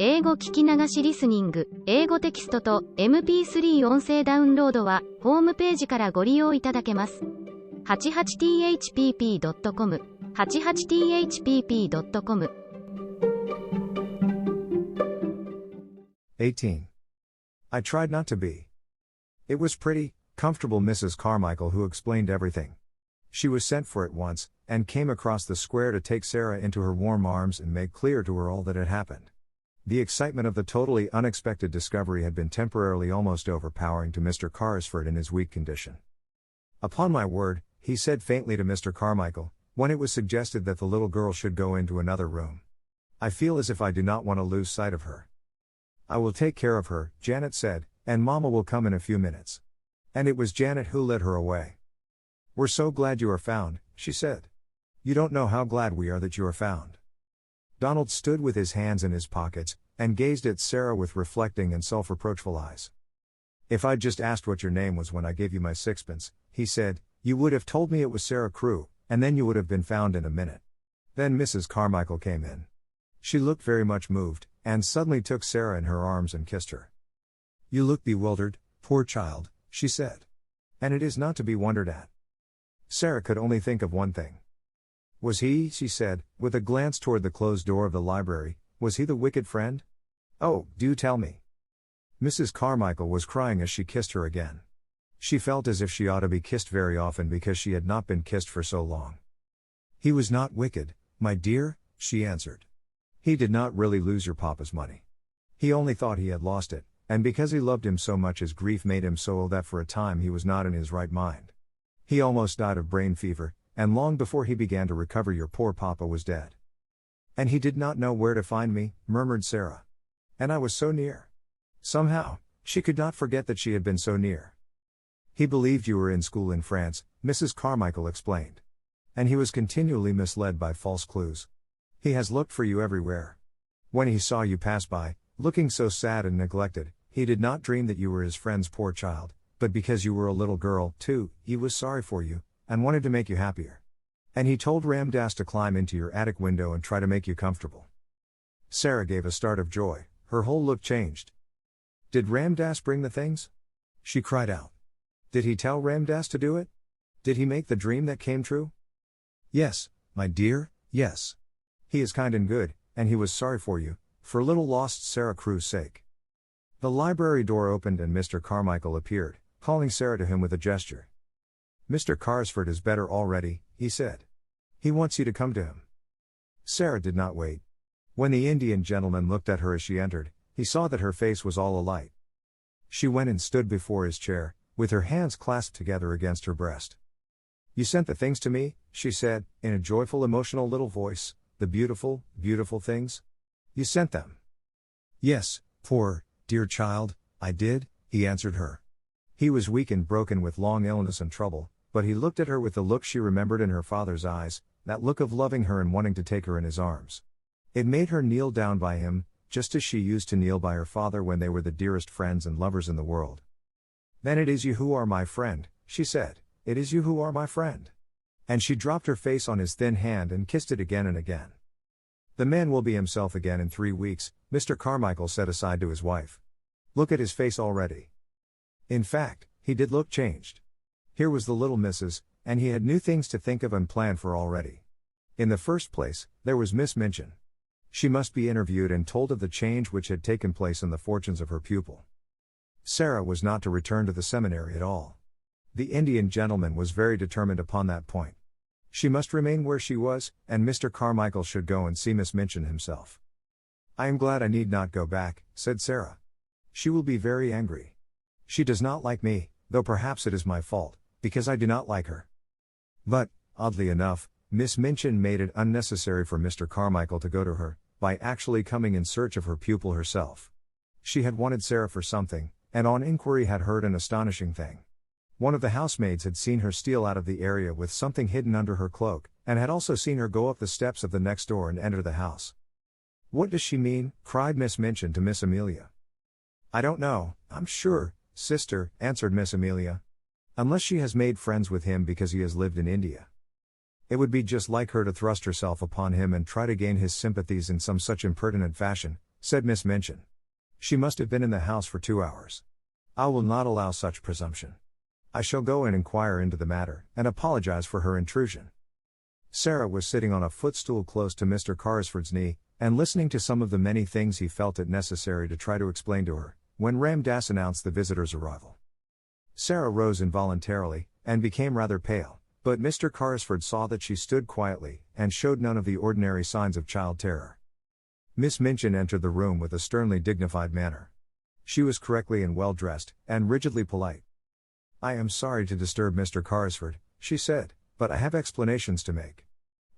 英語聞き流しリスニング、英語テキストと MP3 音声ダウンロードは、ホームページからご利用いただけます。88thpp.com、88thpp.com。 18. I tried not to be. It was pretty, comfortable Mrs. Carmichael who explained everything. She was sent for at once, and came across the square to take Sarah into her warm arms and make clear to her all that had happened. The excitement of the totally unexpected discovery had been temporarily almost overpowering to Mr. Carrisford in his weak condition. "Upon my word," he said faintly to Mr. Carmichael, when it was suggested that the little girl should go into another room. "I feel as if I do not want to lose sight of her." "I will take care of her," Janet said, "and Mama will come in a few minutes." And it was Janet who led her away. "We're so glad you are found," she said. "You don't know how glad we are that you are found." Donald stood with his hands in his pockets, and gazed at Sarah with reflecting and self-reproachful eyes. "If I'd just asked what your name was when I gave you my sixpence," he said, "you would have told me it was Sarah Crewe, and then you would have been found in a minute." Then Mrs. Carmichael came in. She looked very much moved, and suddenly took Sarah in her arms and kissed her. "You look bewildered, poor child," she said. "And it is not to be wondered at." Sarah could only think of one thing. "Was he," she said, with a glance toward the closed door of the library, "was he the wicked friend? Oh, do tell me." Mrs. Carmichael was crying as she kissed her again. She felt as if she ought to be kissed very often because she had not been kissed for so long. "He was not wicked, my dear," she answered. "He did not really lose your papa's money. He only thought he had lost it, and because he loved him so much his grief made him so ill that for a time he was not in his right mind. He almost died of brain fever, and long before he began to recover your poor papa was dead." "And he did not know where to find me," murmured Sarah. "And I was so near." Somehow, she could not forget that she had been so near. "He believed you were in school in France," Mrs. Carmichael explained. "And he was continually misled by false clues. He has looked for you everywhere. When he saw you pass by, looking so sad and neglected, he did not dream that you were his friend's poor child, but because you were a little girl, too, he was sorry for you, and wanted to make you happier. And he told Ramdas to climb into your attic window and try to make you comfortable." Sarah gave a start of joy, her whole look changed. "Did Ramdas bring the things?" she cried out. "Did he tell Ramdas to do it? Did he make the dream that came true?" "Yes, my dear, yes. He is kind and good, and he was sorry for you, for little lost Sarah Crewe's sake." The library door opened and Mr. Carmichael appeared, calling Sarah to him with a gesture. "Mr. Carrisford is better already," he said. "He wants you to come to him." Sarah did not wait. When the Indian gentleman looked at her as she entered, he saw that her face was all alight. She went and stood before his chair, with her hands clasped together against her breast. "You sent the things to me," she said, in a joyful, emotional little voice, "the beautiful, beautiful things? You sent them." "Yes, poor, dear child, I did," he answered her. He was weak and broken with long illness and trouble, but he looked at her with the look she remembered in her father's eyes, that look of loving her and wanting to take her in his arms. It made her kneel down by him, just as she used to kneel by her father when they were the dearest friends and lovers in the world. "Then it is you who are my friend," she said, "it is you who are my friend." And she dropped her face on his thin hand and kissed it again and again. "The man will be himself again in 3 weeks, Mr. Carmichael said aside to his wife. "Look at his face already." In fact, he did look changed. Here was the little missus, and he had new things to think of and plan for already. In the first place, there was Miss Minchin. She must be interviewed and told of the change which had taken place in the fortunes of her pupil. Sarah was not to return to the seminary at all. The Indian gentleman was very determined upon that point. She must remain where she was, and Mr. Carmichael should go and see Miss Minchin himself. "I am glad I need not go back," said Sarah. "She will be very angry. She does not like me, though perhaps it is my fault, because I do not like her." But, oddly enough, Miss Minchin made it unnecessary for Mr. Carmichael to go to her, by actually coming in search of her pupil herself. She had wanted Sarah for something, and on inquiry had heard an astonishing thing. One of the housemaids had seen her steal out of the area with something hidden under her cloak, and had also seen her go up the steps of the next door and enter the house. "What does she mean?" cried Miss Minchin to Miss Amelia. "I don't know, I'm sure, sister," answered Miss Amelia. "Unless she has made friends with him because he has lived in India. It would be just like her to thrust herself upon him and try to gain his sympathies in some such impertinent fashion, said Miss Minchin. "She must have been in the house for 2 hours. I will not allow such presumption. I shall go and inquire into the matter, and apologize for her intrusion." Sarah was sitting on a footstool close to Mr. Carrisford's knee, and listening to some of the many things he felt it necessary to try to explain to her, when Ram Dass announced the visitor's arrival. Sarah rose involuntarily, and became rather pale, but Mr. Carrisford saw that she stood quietly, and showed none of the ordinary signs of child terror. Miss Minchin entered the room with a sternly dignified manner. She was correctly and well dressed, and rigidly polite. "I am sorry to disturb Mr. Carrisford," she said, "but I have explanations to make.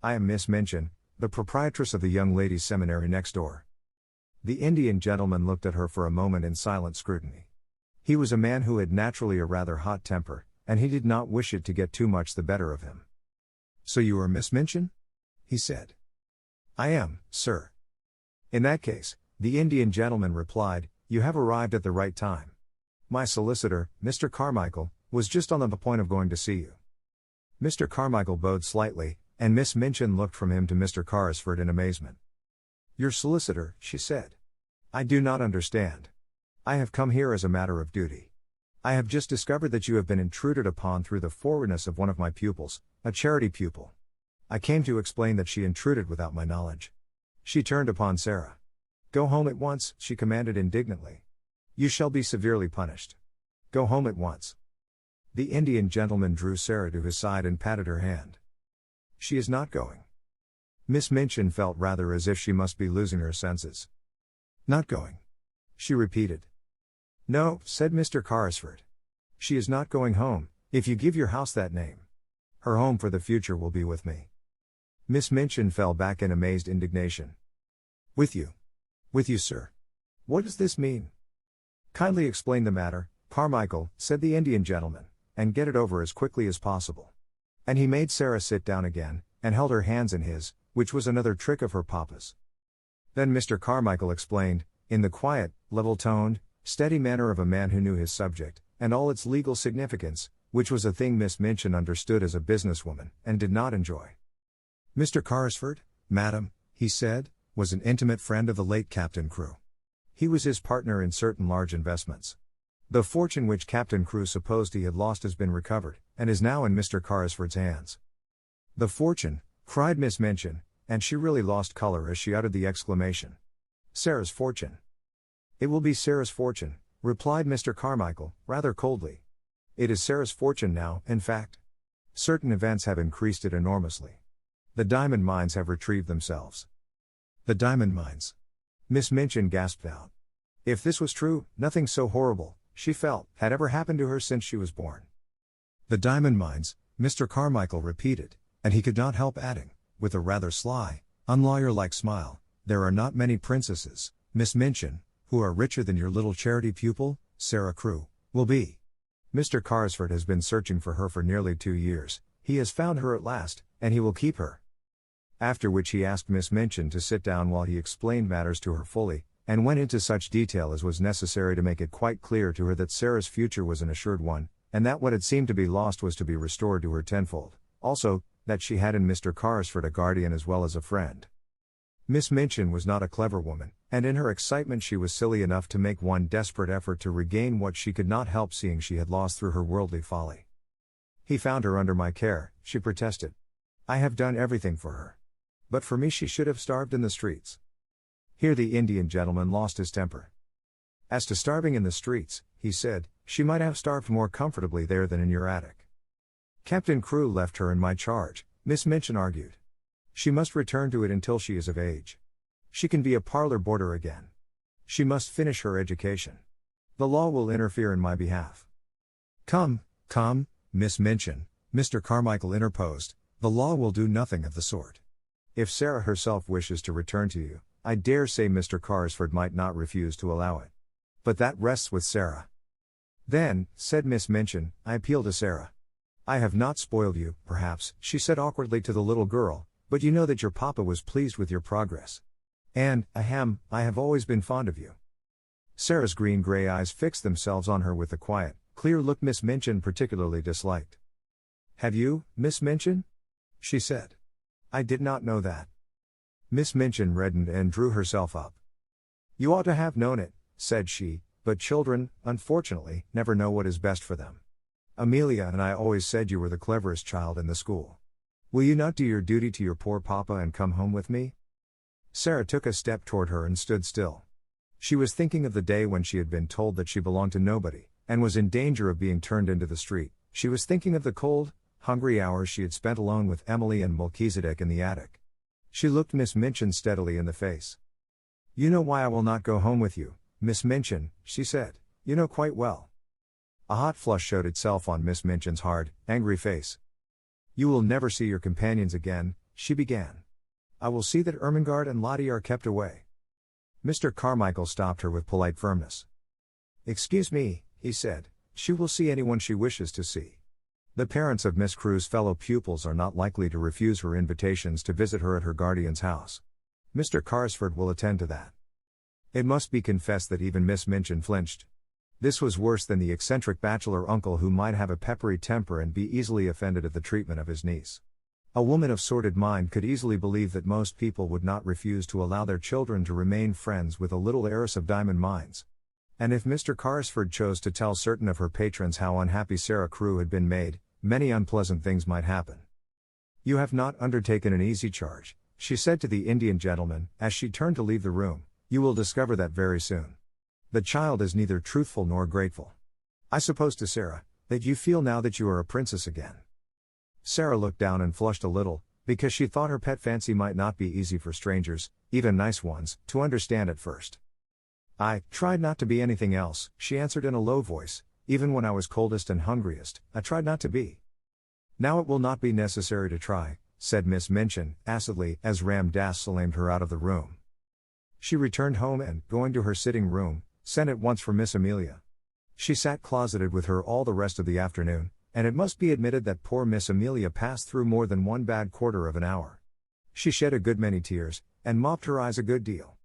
I am Miss Minchin, the proprietress of the young ladies' seminary next door." The Indian gentleman looked at her for a moment in silent scrutiny. He was a man who had naturally a rather hot temper, and he did not wish it to get too much the better of him. "So you are Miss Minchin?" he said. "I am, sir." "In that case," the Indian gentleman replied, "you have arrived at the right time. My solicitor, Mr. Carmichael, was just on the point of going to see you." Mr. Carmichael bowed slightly, and Miss Minchin looked from him to Mr. Carrisford in amazement. "Your solicitor," she said. "I do not understand. I have come here as a matter of duty. I have just discovered that you have been intruded upon through the forwardness of one of my pupils, a charity pupil. I came to explain that she intruded without my knowledge." She turned upon Sarah. "Go home at once," she commanded indignantly. "You shall be severely punished. Go home at once." The Indian gentleman drew Sarah to his side and patted her hand. "She is not going." Miss Minchin felt rather as if she must be losing her senses. "Not going?" she repeated. "No," said Mr. Carrisford. "She is not going home, if you give your house that name. Her home for the future will be with me." Miss Minchin fell back in amazed indignation. "With you? With you, sir? What does this mean?" "Kindly explain the matter, Carmichael," said the Indian gentleman, "and get it over as quickly as possible." And he made Sarah sit down again, and held her hands in his, which was another trick of her papa's. Then Mr. Carmichael explained, in the quiet, level-toned, steady manner of a man who knew his subject, and all its legal significance, which was a thing Miss Minchin understood as a businesswoman, and did not enjoy. "Mr. Carrisford, madam," he said, "was an intimate friend of the late Captain Crewe. He was his partner in certain large investments. The fortune which Captain Crewe supposed he had lost has been recovered, and is now in Mr. Carrisford's hands." "The fortune!" cried Miss Minchin, and she really lost color as she uttered the exclamation. "Sarah's fortune." "It will be Sarah's fortune," replied Mr. Carmichael, rather coldly. "It is Sarah's fortune now, in fact. Certain events have increased it enormously. The diamond mines have retrieved themselves." "The diamond mines!" Miss Minchin gasped out. If this was true, nothing so horrible, she felt, had ever happened to her since she was born. "The diamond mines," Mr. Carmichael repeated, and he could not help adding, with a rather sly, unlawyer-like smile, "There are not many princesses, Miss Minchin, who are richer than your little charity pupil, Sarah Crewe, will be. Mr. Carrisford has been searching for her for nearly 2 years, he has found her at last, and he will keep her." After which he asked Miss Minchin to sit down while he explained matters to her fully, and went into such detail as was necessary to make it quite clear to her that Sarah's future was an assured one, and that what had seemed to be lost was to be restored to her tenfold, also, that she had in Mr. Carrisford a guardian as well as a friend. Miss Minchin was not a clever woman, and in her excitement she was silly enough to make one desperate effort to regain what she could not help seeing she had lost through her worldly folly. "He found her under my care," she protested. "I have done everything for her. But for me she should have starved in the streets." Here the Indian gentleman lost his temper. "As to starving in the streets," he said, "she might have starved more comfortably there than in your attic." "Captain Crewe left her in my charge," Miss Minchin argued. "She must return to it until she is of age. She can be a parlor boarder again. She must finish her education. The law will interfere in my behalf." Come, Miss Minchin," Mr. Carmichael interposed, "the law will do nothing of the sort. If Sarah herself wishes to return to you, I dare say Mr. Carrisford might not refuse to allow it. But that rests with Sarah." "Then," said Miss Minchin, "I appeal to Sarah. I have not spoiled you, perhaps," she said awkwardly to the little girl, "but you know that your papa was pleased with your progress. And, I have always been fond of you." Sarah's green-gray eyes fixed themselves on her with the quiet, clear look Miss Minchin particularly disliked. "Have you, Miss Minchin?" she said. "I did not know that." Miss Minchin reddened and drew herself up. You ought to have known it, said she, but children, unfortunately, never know what is best for them. Amelia and I always said you were the cleverest child in the school. Will you not do your duty to your poor papa and come home with me? Sarah took a step toward her and stood still. She was thinking of the day when she had been told that she belonged to nobody, and was in danger of being turned into the street. She was thinking of the cold, hungry hours she had spent alone with Emily and Melchizedek in the attic. She looked Miss Minchin steadily in the face. You know why I will not go home with you, Miss Minchin, she said. You know quite well. A hot flush showed itself on Miss Minchin's hard, angry face. You will never see your companions again, she began. I will see that Ermengarde and Lottie are kept away. Mr. Carmichael stopped her with polite firmness. Excuse me, he said, she will see anyone she wishes to see. The parents of Miss Crewe's fellow pupils are not likely to refuse her invitations to visit her at her guardian's house. Mr. Carrisford will attend to that. It must be confessed that even Miss Minchin flinched. This was worse than the eccentric bachelor uncle who might have a peppery temper and be easily offended at the treatment of his niece. A woman of sordid mind could easily believe that most people would not refuse to allow their children to remain friends with a little heiress of diamond mines. And if Mr. Carrisford chose to tell certain of her patrons how unhappy Sarah Crewe had been made, many unpleasant things might happen. You have not undertaken an easy charge, she said to the Indian gentleman, as she turned to leave the room. You will discover that very soon. The child is neither truthful nor grateful. I suppose to Sarah, that you feel now that you are a princess again. Sarah looked down and flushed a little, because she thought her pet fancy might not be easy for strangers, even nice ones, to understand at first. I tried not to be anything else, she answered in a low voice. Even when I was coldest and hungriest, I tried not to be. Now it will not be necessary to try, said Miss Minchin, acidly, as Ram Dass salamed her out of the room. She returned home and, going to her sitting room, sent at once for Miss Amelia. She sat closeted with her all the rest of the afternoon, and it must be admitted that poor Miss Amelia passed through more than one bad quarter of an hour. She shed a good many tears, and mopped her eyes a good deal.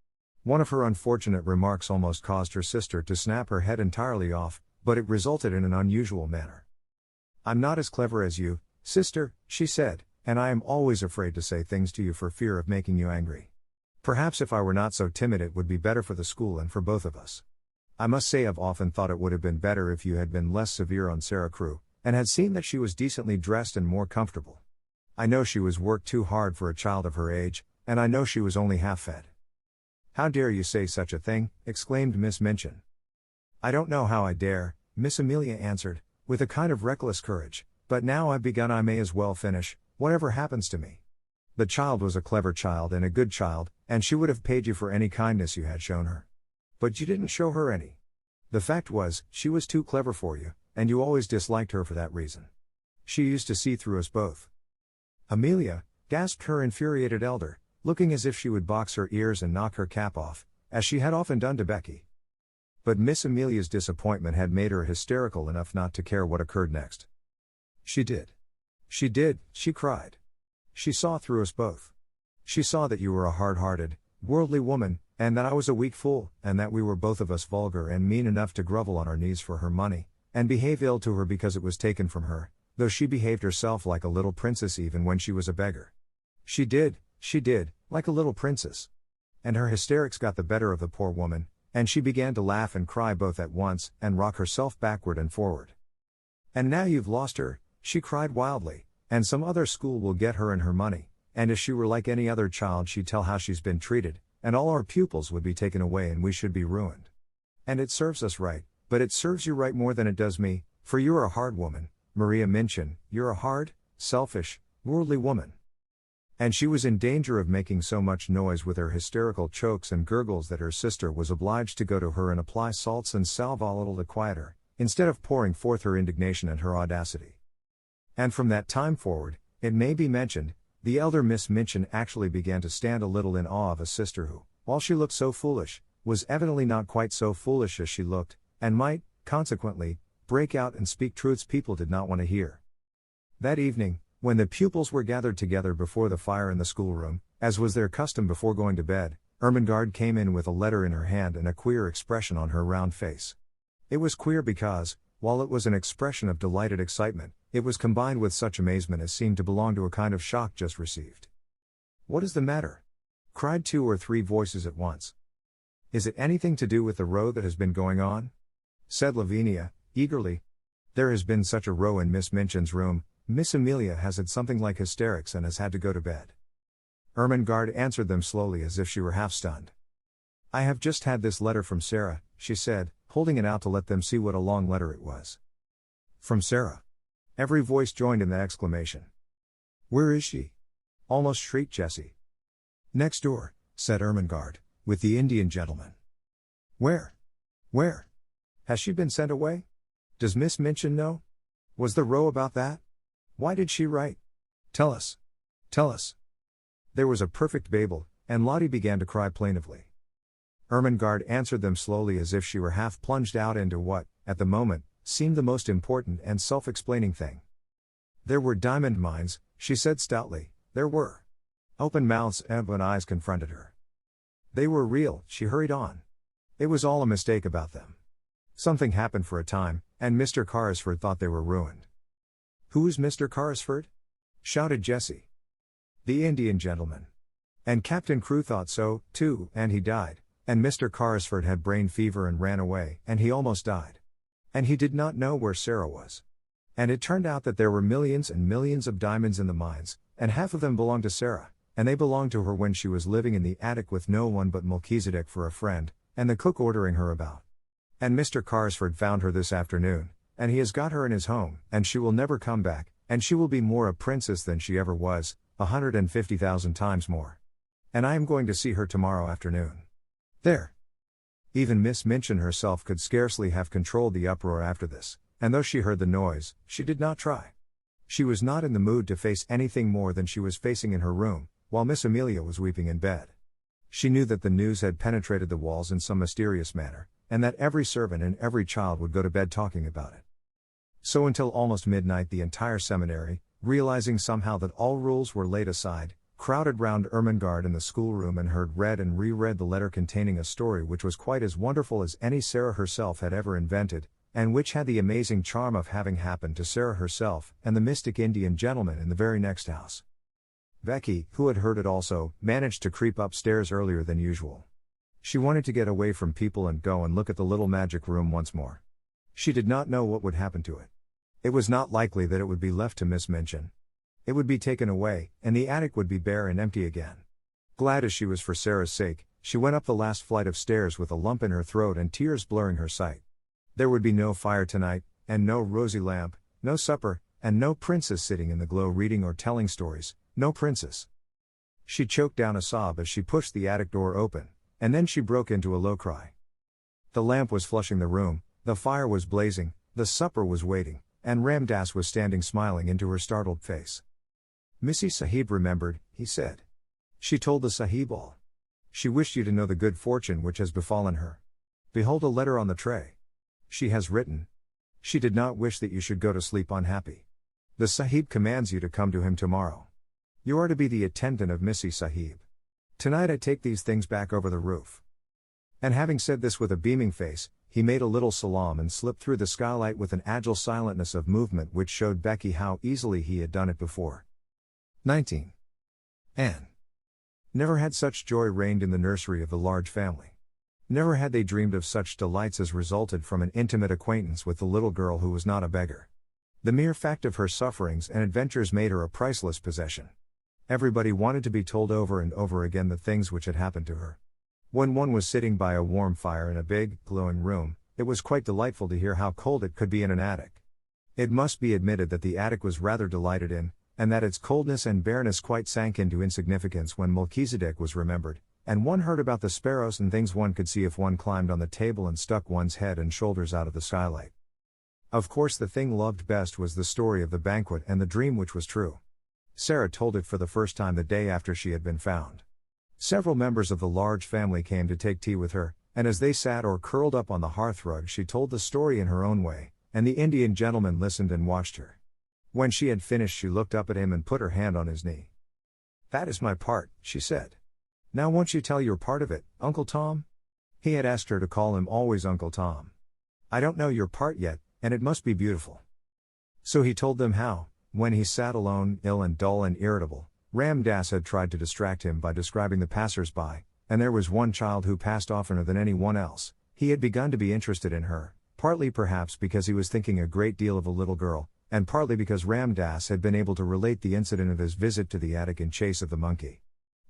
One of her unfortunate remarks almost caused her sister to snap her head entirely off, but it resulted in an unusual manner. I'm not as clever as you, sister, she said, and I am always afraid to say things to you for fear of making you angry. Perhaps if I were not so timid it would be better for the school and for both of us. I must say I've often thought it would have been better if you had been less severe on Sarah Crewe, and had seen that she was decently dressed and more comfortable. I know she was worked too hard for a child of her age, and I know she was only half-fed. How dare you say such a thing, exclaimed Miss Minchin. I don't know how I dare, Miss Amelia answered, with a kind of reckless courage, but now I've begun I may as well finish, whatever happens to me. The child was a clever child and a good child, and she would have paid you for any kindness you had shown her. But you didn't show her any. The fact was, she was too clever for you, and you always disliked her for that reason. She used to see through us both. Amelia, gasped her infuriated elder, looking as if she would box her ears and knock her cap off, as she had often done to Becky. But Miss Amelia's disappointment had made her hysterical enough not to care what occurred next. She did. She did, she cried. She saw through us both. She saw that you were a hard-hearted, worldly woman, and that I was a weak fool, and that we were both of us vulgar and mean enough to grovel on our knees for her money, and behave ill to her because it was taken from her, though she behaved herself like a little princess even when she was a beggar. She did, like a little princess. And her hysterics got the better of the poor woman, and she began to laugh and cry both at once, and rock herself backward and forward. And now you've lost her, she cried wildly, and some other school will get her and her money, and if she were like any other child she'd tell how she's been treated, and all our pupils would be taken away and we should be ruined. And it serves us right, but it serves you right more than it does me, for you're a hard woman, Maria Minchin, you're a hard, selfish, worldly woman. And she was in danger of making so much noise with her hysterical chokes and gurgles that her sister was obliged to go to her and apply salts and sal volatile to quiet her, instead of pouring forth her indignation and her audacity. And from that time forward, it may be mentioned, the elder Miss Minchin actually began to stand a little in awe of a sister who, while she looked so foolish, was evidently not quite so foolish as she looked, and might, consequently, break out and speak truths people did not want to hear. That evening, when the pupils were gathered together before the fire in the schoolroom, as was their custom before going to bed, Ermengarde came in with a letter in her hand and a queer expression on her round face. It was queer because, while it was an expression of delighted excitement, it was combined with such amazement as seemed to belong to a kind of shock just received. "What is the matter?" cried 2 or 3 voices at once. Is it anything to do with the row that has been going on? Said Lavinia, eagerly. There has been such a row in Miss Minchin's room. Miss Amelia has had something like hysterics and has had to go to bed. Ermengarde answered them slowly as if she were half stunned. I have just had this letter from Sarah, she said, holding it out to let them see what a long letter it was. From Sarah. Every voice joined in the exclamation. Where is she? Almost shrieked Jessie. Next door, said Ermengarde, with the Indian gentleman. Where? Where? Has she been sent away? Does Miss Minchin know? Was the row about that? Why did she write? Tell us. Tell us. There was a perfect babel, and Lottie began to cry plaintively. Ermengarde answered them slowly as if she were half plunged out into what, at the moment, seemed the most important and self-explaining thing. There were diamond mines, she said stoutly, there were. Open mouths and open eyes confronted her. They were real, she hurried on. It was all a mistake about them. Something happened for a time, and Mr. Carrisford thought they were ruined. Who is Mr. Carrisford? Shouted Jessie. The Indian gentleman. And Captain Crewe thought so, too, and he died. And Mr. Carrisford had brain fever and ran away, and he almost died. And he did not know where Sarah was. And it turned out that there were millions and millions of diamonds in the mines, and half of them belonged to Sarah, and they belonged to her when she was living in the attic with no one but Melchizedek for a friend, and the cook ordering her about. And Mr. Carrisford found her this afternoon, and he has got her in his home, and she will never come back, and she will be more a princess than she ever was, 150,000 times more. And I am going to see her tomorrow afternoon. There. Even Miss Minchin herself could scarcely have controlled the uproar after this, and though she heard the noise, she did not try. She was not in the mood to face anything more than she was facing in her room, while Miss Amelia was weeping in bed. She knew that the news had penetrated the walls in some mysterious manner, and that every servant and every child would go to bed talking about it. So until almost midnight the entire seminary, realizing somehow that all rules were laid aside, crowded round Ermengarde in the schoolroom and heard read and reread the letter containing a story which was quite as wonderful as any Sarah herself had ever invented, and which had the amazing charm of having happened to Sarah herself and the mystic Indian gentleman in the very next house. Becky, who had heard it also, managed to creep upstairs earlier than usual. She wanted to get away from people and go and look at the little magic room once more. She did not know what would happen to it. It was not likely that it would be left to Miss Minchin. It would be taken away, and the attic would be bare and empty again. Glad as she was for Sarah's sake, she went up the last flight of stairs with a lump in her throat and tears blurring her sight. There would be no fire tonight, and no rosy lamp, no supper, and no princess sitting in the glow reading or telling stories, no princess. She choked down a sob as she pushed the attic door open, and then she broke into a low cry. The lamp was flushing the room, the fire was blazing, the supper was waiting, and Ramdas was standing smiling into her startled face. Missy Sahib remembered, he said. She told the Sahib all. She wished you to know the good fortune which has befallen her. Behold a letter on the tray. She has written. She did not wish that you should go to sleep unhappy. The Sahib commands you to come to him tomorrow. You are to be the attendant of Missy Sahib. Tonight I take these things back over the roof. And having said this with a beaming face, he made a little salaam and slipped through the skylight with an agile silentness of movement which showed Becky how easily he had done it before. 19. Anne. Never had such joy reigned in the nursery of the large family. Never had they dreamed of such delights as resulted from an intimate acquaintance with the little girl who was not a beggar. The mere fact of her sufferings and adventures made her a priceless possession. Everybody wanted to be told over and over again the things which had happened to her. When one was sitting by a warm fire in a big, glowing room, it was quite delightful to hear how cold it could be in an attic. It must be admitted that the attic was rather delighted in, and that its coldness and bareness quite sank into insignificance when Melchizedek was remembered, and one heard about the sparrows and things one could see if one climbed on the table and stuck one's head and shoulders out of the skylight. Of course the thing loved best was the story of the banquet and the dream which was true. Sarah told it for the first time the day after she had been found. Several members of the large family came to take tea with her, and as they sat or curled up on the hearthrug she told the story in her own way, and the Indian gentleman listened and watched her. When she had finished she looked up at him and put her hand on his knee. "That is my part," she said. "Now won't you tell your part of it, Uncle Tom?" He had asked her to call him always Uncle Tom. "I don't know your part yet, and it must be beautiful." So he told them how, when he sat alone, ill and dull and irritable, Ram Dass had tried to distract him by describing the passers-by, and there was one child who passed oftener than anyone else. He had begun to be interested in her, partly perhaps because he was thinking a great deal of a little girl, and partly because Ram Dass had been able to relate the incident of his visit to the attic in chase of the monkey.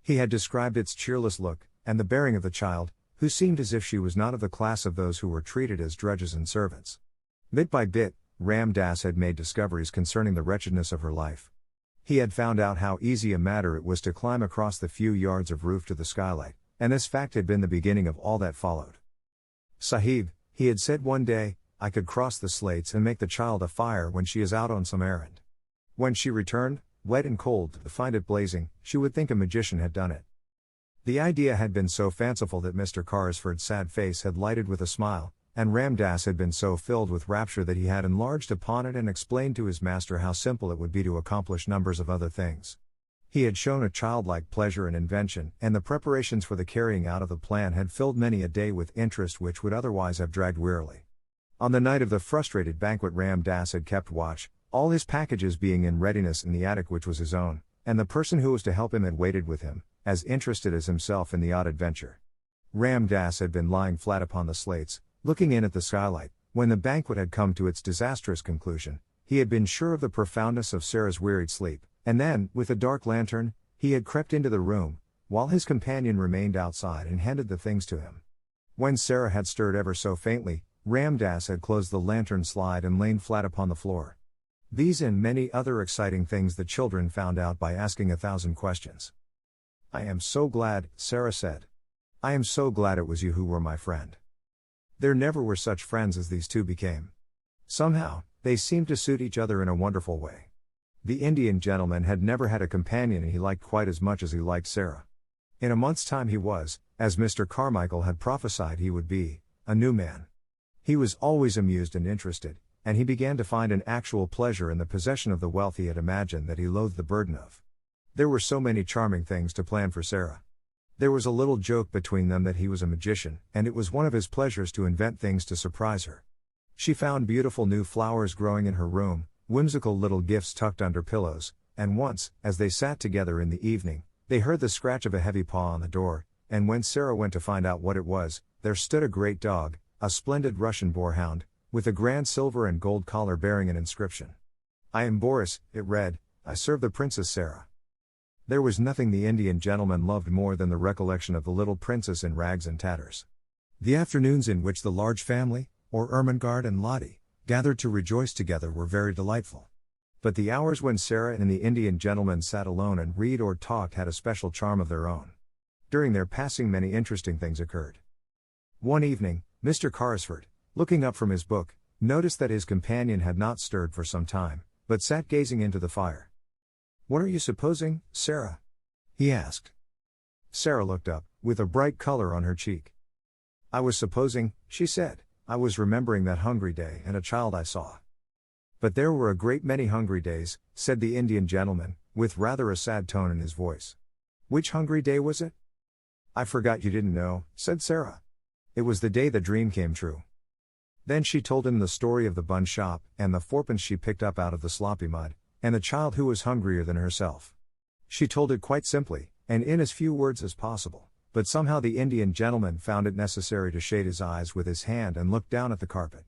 He had described its cheerless look, and the bearing of the child, who seemed as if she was not of the class of those who were treated as drudges and servants. Bit by bit, Ram Dass had made discoveries concerning the wretchedness of her life. He had found out how easy a matter it was to climb across the few yards of roof to the skylight, and this fact had been the beginning of all that followed. "Sahib," he had said one day, "I could cross the slates and make the child a fire when she is out on some errand. When she returned, wet and cold, to find it blazing, she would think a magician had done it." The idea had been so fanciful that Mr. Carrisford's sad face had lighted with a smile, and Ram Dass had been so filled with rapture that he had enlarged upon it and explained to his master how simple it would be to accomplish numbers of other things. He had shown a childlike pleasure and invention, and the preparations for the carrying out of the plan had filled many a day with interest which would otherwise have dragged wearily. On the night of the frustrated banquet, Ram Dass had kept watch, all his packages being in readiness in the attic which was his own, and the person who was to help him had waited with him, as interested as himself in the odd adventure. Ram Dass had been lying flat upon the slates, looking in at the skylight, when the banquet had come to its disastrous conclusion. He had been sure of the profoundness of Sarah's wearied sleep, and then, with a dark lantern, he had crept into the room, while his companion remained outside and handed the things to him. When Sarah had stirred ever so faintly, Ram Dass had closed the lantern slide and lain flat upon the floor. These and many other exciting things the children found out by asking 1,000 questions. "I am so glad," Sarah said. "I am so glad it was you who were my friend. There never were such friends as these two became. Somehow, they seemed to suit each other in a wonderful way." The Indian gentleman had never had a companion he liked quite as much as he liked Sarah. In a month's time he was, as Mr. Carmichael had prophesied he would be, a new man. He was always amused and interested, and he began to find an actual pleasure in the possession of the wealth he had imagined that he loathed the burden of. There were so many charming things to plan for Sarah. There was a little joke between them that he was a magician, and it was one of his pleasures to invent things to surprise her. She found beautiful new flowers growing in her room, whimsical little gifts tucked under pillows, and once, as they sat together in the evening, they heard the scratch of a heavy paw on the door, and when Sarah went to find out what it was, there stood a great dog, a splendid Russian boarhound, with a grand silver and gold collar bearing an inscription. "I am Boris," it read, "I serve the Princess Sarah." There was nothing the Indian gentleman loved more than the recollection of the little princess in rags and tatters. The afternoons in which the large family, or Ermengarde and Lottie, gathered to rejoice together were very delightful. But the hours when Sarah and the Indian gentleman sat alone and read or talked had a special charm of their own. During their passing many interesting things occurred. One evening, Mr. Carrisford, looking up from his book, noticed that his companion had not stirred for some time, but sat gazing into the fire. "What are you supposing, Sarah?" he asked. Sarah looked up, with a bright color on her cheek. "I was supposing," she said, "I was remembering that hungry day and a child I saw." "But there were a great many hungry days," said the Indian gentleman, with rather a sad tone in his voice. "Which hungry day was it?" "I forgot you didn't know," said Sarah. "It was the day the dream came true." Then she told him the story of the bun shop, and the fourpence she picked up out of the sloppy mud, and the child who was hungrier than herself. She told it quite simply, and in as few words as possible, but somehow the Indian gentleman found it necessary to shade his eyes with his hand and look down at the carpet.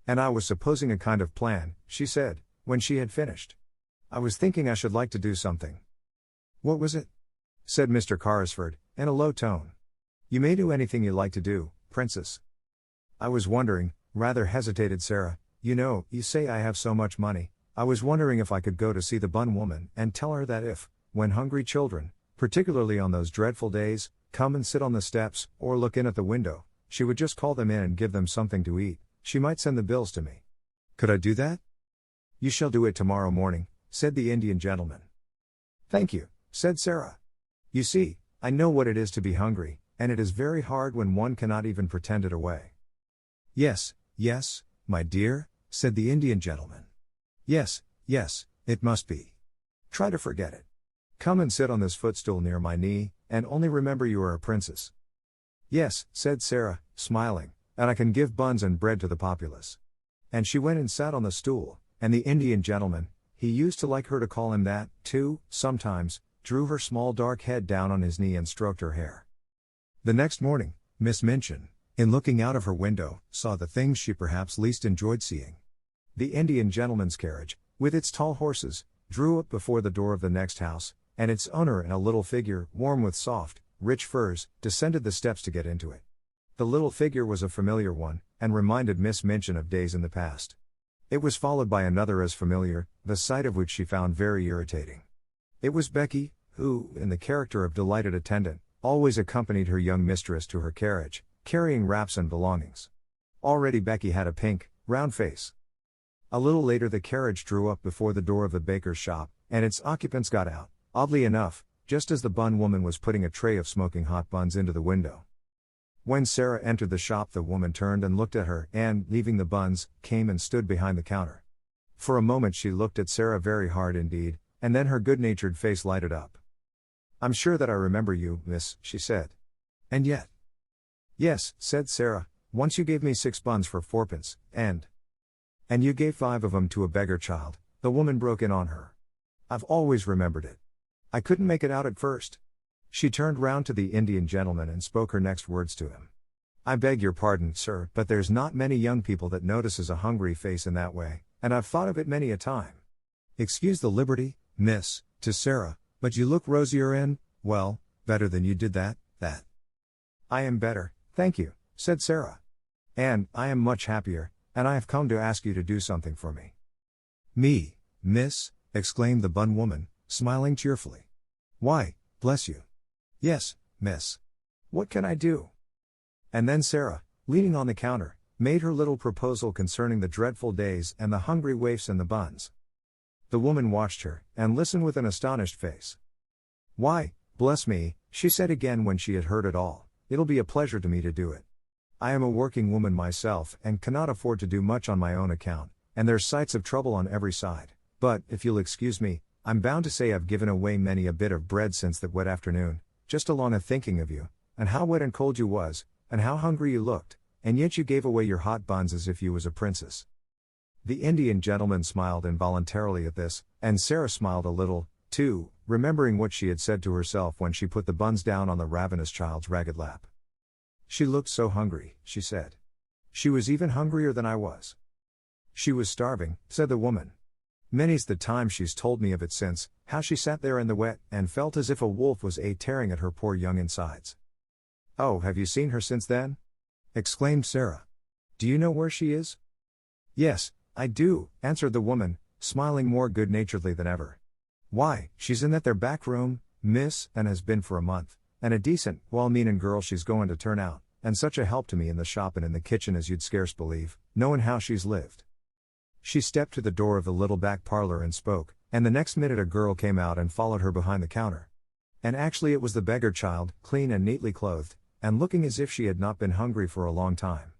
"And I was supposing a kind of plan," she said, when she had finished. "I was thinking I should like to do something." "What was it?" said Mr. Carrisford, in a low tone. "You may do anything you like to do, Princess." "I was wondering," rather hesitated Sarah, "you say I have so much money. I was wondering if I could go to see the bun woman and tell her that if, when hungry children, particularly on those dreadful days, come and sit on the steps, or look in at the window, she would just call them in and give them something to eat. She might send the bills to me. Could I do that?" "You shall do it tomorrow morning," said the Indian gentleman. "Thank you," said Sarah. "You see, I know what it is to be hungry, and it is very hard when one cannot even pretend it away." Yes, my dear," said the Indian gentleman. Yes, it must be. Try to forget it. Come and sit on this footstool near my knee, and only remember you are a princess." "Yes," said Sarah, smiling, "and I can give buns and bread to the populace." And she went and sat on the stool, and the Indian gentleman, he used to like her to call him that, too, sometimes, drew her small dark head down on his knee and stroked her hair. The next morning, Miss Minchin, in looking out of her window, saw the things she perhaps least enjoyed seeing. The Indian gentleman's carriage, with its tall horses, drew up before the door of the next house, and its owner and a little figure, warm with soft, rich furs, descended the steps to get into it. The little figure was a familiar one, and reminded Miss Minchin of days in the past. It was followed by another as familiar, the sight of which she found very irritating. It was Becky, who, in the character of delighted attendant, always accompanied her young mistress to her carriage, carrying wraps and belongings. Already Becky had a pink, round face. A little later the carriage drew up before the door of the baker's shop, and its occupants got out, oddly enough, just as the bun woman was putting a tray of smoking hot buns into the window. When Sarah entered the shop, the woman turned and looked at her, and, leaving the buns, came and stood behind the counter. For a moment she looked at Sarah very hard indeed, and then her good-natured face lighted up. "I'm sure that I remember you, miss," she said. "And yet—" "Yes," said Sarah, "once you gave me 6 buns for 4pence, and you gave 5 of 'em to a beggar child," the woman broke in on her. "I've always remembered it. I couldn't make it out at first." She turned round to the Indian gentleman and spoke her next words to him. "I beg your pardon, sir, but there's not many young people that notices a hungry face in that way, and I've thought of it many a time. Excuse the liberty, miss," to Sarah, "but you look rosier and, well, better than you did that. "I am better, thank you," said Sarah. "And I am much happier, and I have come to ask you to do something for me." "Me, miss?" exclaimed the bun woman, smiling cheerfully. "Why, bless you. Yes, miss. What can I do?" And then Sarah, leaning on the counter, made her little proposal concerning the dreadful days and the hungry waifs and the buns. The woman watched her, and listened with an astonished face. "Why, bless me," she said again when she had heard it all, "it'll be a pleasure to me to do it. I am a working woman myself, and cannot afford to do much on my own account, and there's sights of trouble on every side, but, if you'll excuse me, I'm bound to say I've given away many a bit of bread since that wet afternoon, just along a thinking of you, and how wet and cold you was, and how hungry you looked, and yet you gave away your hot buns as if you was a princess." The Indian gentleman smiled involuntarily at this, and Sarah smiled a little, too, remembering what she had said to herself when she put the buns down on the ravenous child's ragged lap. "She looked so hungry," she said. "She was even hungrier than I was." "She was starving," said the woman. "Many's the time she's told me of it since, how she sat there in the wet, and felt as if a wolf was tearing at her poor young insides." "Oh, have you seen her since then?" exclaimed Sarah. "Do you know where she is?" "Yes, I do," answered the woman, smiling more good-naturedly than ever. "Why, she's in that there back room, miss, and has been for a month, and a decent, well-meanin' girl she's goin' to turn out, and such a help to me in the shop and in the kitchen as you'd scarce believe, knowin' how she's lived." She stepped to the door of the little back parlor and spoke, and the next minute a girl came out and followed her behind the counter. And actually it was the beggar child, clean and neatly clothed, and looking as if she had not been hungry for a long time.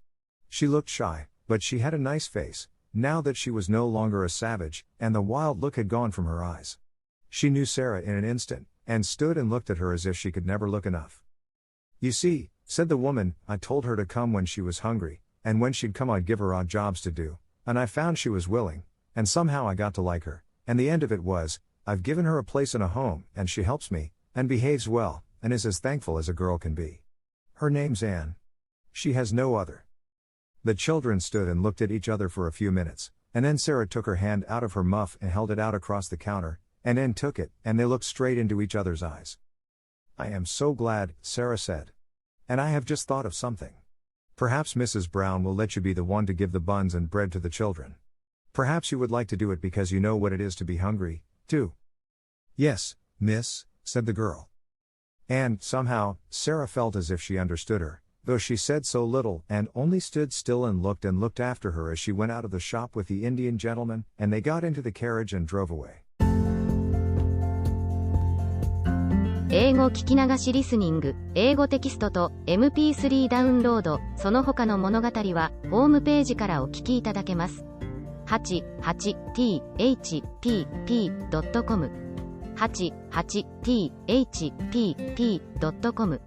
She looked shy, but she had a nice face, now that she was no longer a savage, and the wild look had gone from her eyes. She knew Sarah in an instant, and stood and looked at her as if she could never look enough. "You see," said the woman, "I told her to come when she was hungry, and when she'd come I'd give her odd jobs to do, and I found she was willing, and somehow I got to like her, and the end of it was, I've given her a place in a home, and she helps me, and behaves well, and is as thankful as a girl can be. Her name's Anne. She has no other." The children stood and looked at each other for a few minutes, and then Sarah took her hand out of her muff and held it out across the counter, and Anne took it, and they looked straight into each other's eyes. "I am so glad," Sarah said. "And I have just thought of something. Perhaps Mrs. Brown will let you be the one to give the buns and bread to the children. Perhaps you would like to do it because you know what it is to be hungry, too." "Yes, miss," said the girl. And, somehow, Sarah felt as if she understood her, though she said so little, and only stood still and looked after her as she went out of the shop with the Indian gentleman, and they got into the carriage and drove away. 英語聞き流しリスニング、英語テキストと MP3 ダウンロード、その他の物語は、ホームページからお聞きいただけます。88thpp.com 88thpp.com